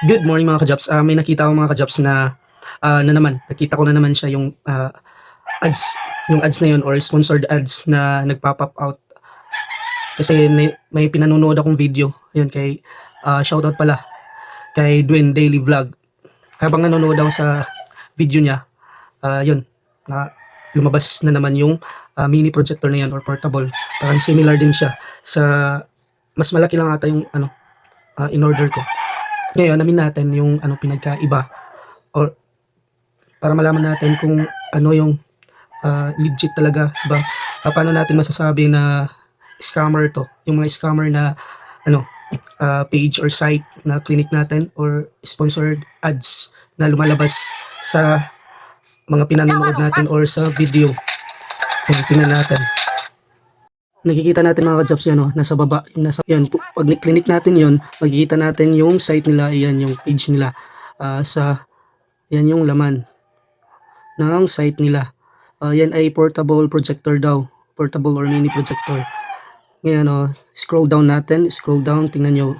Good morning mga ka-Jobs. May nakita ako mga ka-Jobs na naman, nakita ko na naman siya yung ads, yung ads na yun or sponsored ads na nagpa-pop out. Kasi may pinanonood akong video, yun kay shoutout pala kay Dwayne Daily Vlog. Habang nanonood ako sa video niya, yun, lumabas na naman yung mini projector na yan or portable. Parang similar din siya sa mas malaki lang ata yung in order ko. Ngayon, namin natin yung pinagkaiba or para malaman natin kung ano yung legit talaga ba. Paano natin masasabi na scammer to? Yung mga scammer na page or site na clinic natin or sponsored ads na lumalabas sa mga pinanonood natin or sa video. Tingnan natin. Nakikita natin mga ka-Jobs yan, nasa baba, yan, pag clinic natin yon, makikita natin yung site nila, yan yung page nila, yan yung laman ng site nila. Yan ay portable projector daw, portable or mini projector. Ngayon, scroll down natin, tingnan nyo,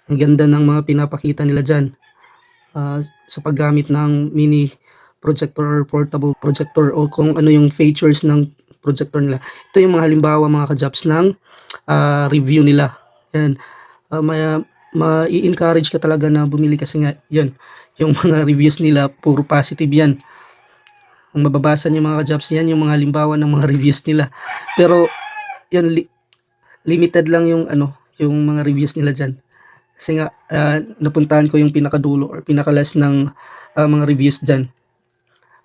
ang ganda ng mga pinapakita nila dyan sa paggamit ng mini projector or portable projector o kung ano yung features ng projector nila. Ito yung mga halimbawa mga ka-Jobs ng review nila. Yan. Ma-i-encourage ka talaga na bumili kasi nga yan, yung mga reviews nila puro positive yan. Ang mababasa niyo mga ka-Jobs yan, yung mga halimbawa ng mga reviews nila. Pero yan limited lang yung yung mga reviews nila diyan. Kasi nga napuntahan ko yung pinakadulo or pinakalas ng mga reviews diyan.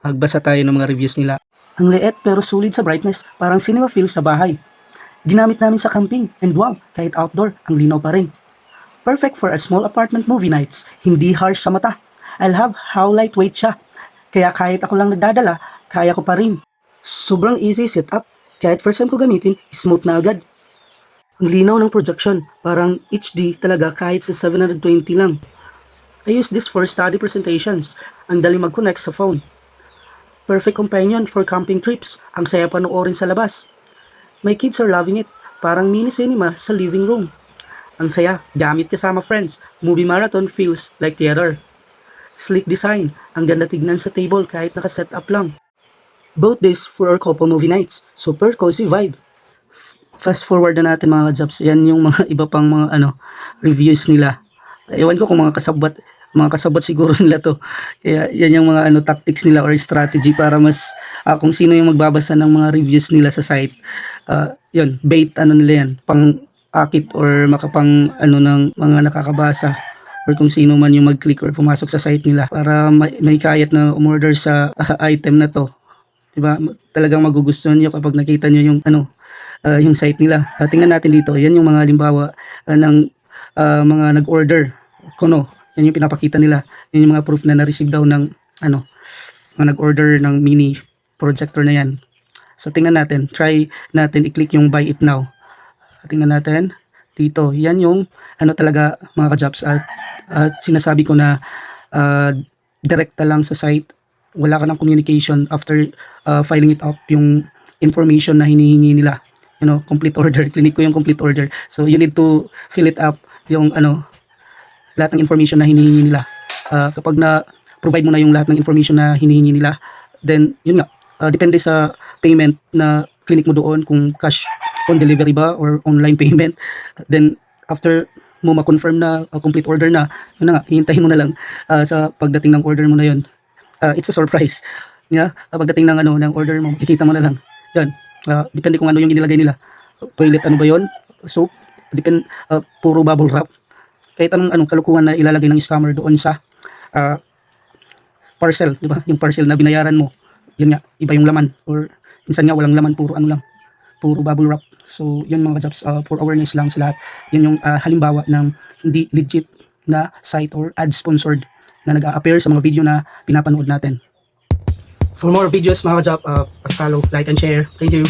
Magbasa tayo ng mga reviews nila. Ang liit pero sulit sa brightness, parang cinema feel sa bahay. Ginamit namin sa camping and wow, kahit outdoor, ang linaw pa rin. Perfect for a small apartment movie nights, hindi harsh sa mata. I love how lightweight siya, kaya kahit ako lang nagdadala, kaya ko pa rin. Sobrang easy setup, kahit first time ko gamitin, smooth na agad. Ang linaw ng projection, parang HD talaga kahit sa 720 lang. I use this for study presentations, ang dali mag-connect sa phone. Perfect companion for camping trips. Ang saya panoorin sa labas. My kids are loving it. Parang mini cinema sa living room. Ang saya, gamit kasama friends. Movie marathon feels like theater. Sleek design. Ang ganda tignan sa table kahit naka-set up lang. Both days for our couple movie nights. Super cozy vibe. Fast forward na natin mga ka-Jobs. Yan yung mga iba pang mga reviews nila. Ewan ko kung mga kasabot siguro nila to. Kaya yan yung mga tactics nila or strategy para mas kung sino yung magbabasa ng mga reviews nila sa site. Yun, bait nila yan, pang akit or makapang ng mga nakakabasa or kung sino man yung mag-click or pumasok sa site nila para may kayat na umorder sa item na to. Diba? Talagang magugustuhan niyo kapag nakita niyo yung yung site nila. Tingnan natin dito. Yan yung mga halimbawa ng mga nag-order. Kuno, yan yung pinapakita nila. Yan yung mga proof na na-receive daw ng mga nag-order ng mini projector na yan. So tingnan natin, try natin i-click yung buy it now. Tingnan natin dito. Yan yung talaga mga ka-Jobs at sinasabi ko na direkta lang sa site. Wala ka ng communication after filing it up yung information na hinihingi nila. Complete order. Clinic ko yung complete order. So you need to fill it up yung lahat ng information na hinihingi nila. Kapag na-provide mo na yung lahat ng information na hinihingi nila, then yun nga, depende sa payment na clinic mo doon kung cash on delivery ba or online payment. Then after mo ma-confirm na complete order na, yun na nga, hihintayin mo na lang sa pagdating ng order mo na yun. It's a surprise. Yeah? Pagdating ng order mo, ikita mo na lang. Yan. Depende kung ano yung inilagay nila. Toilet ba yon? Soap, puro bubble wrap. Kahit anong kalukuhan na ilalagay ng scammer doon sa parcel, di ba? Yung parcel na binayaran mo, yun nga, iba yung laman or minsan nga walang laman, puro puro bubble wrap. So yun mga ka-Jobs, for awareness lang sa lahat. Yun yung halimbawa ng hindi legit na site or ad sponsored na nag-a-appear sa mga video na pinapanood natin. For more videos mga ka-Jobs, follow, like and share. Thank you.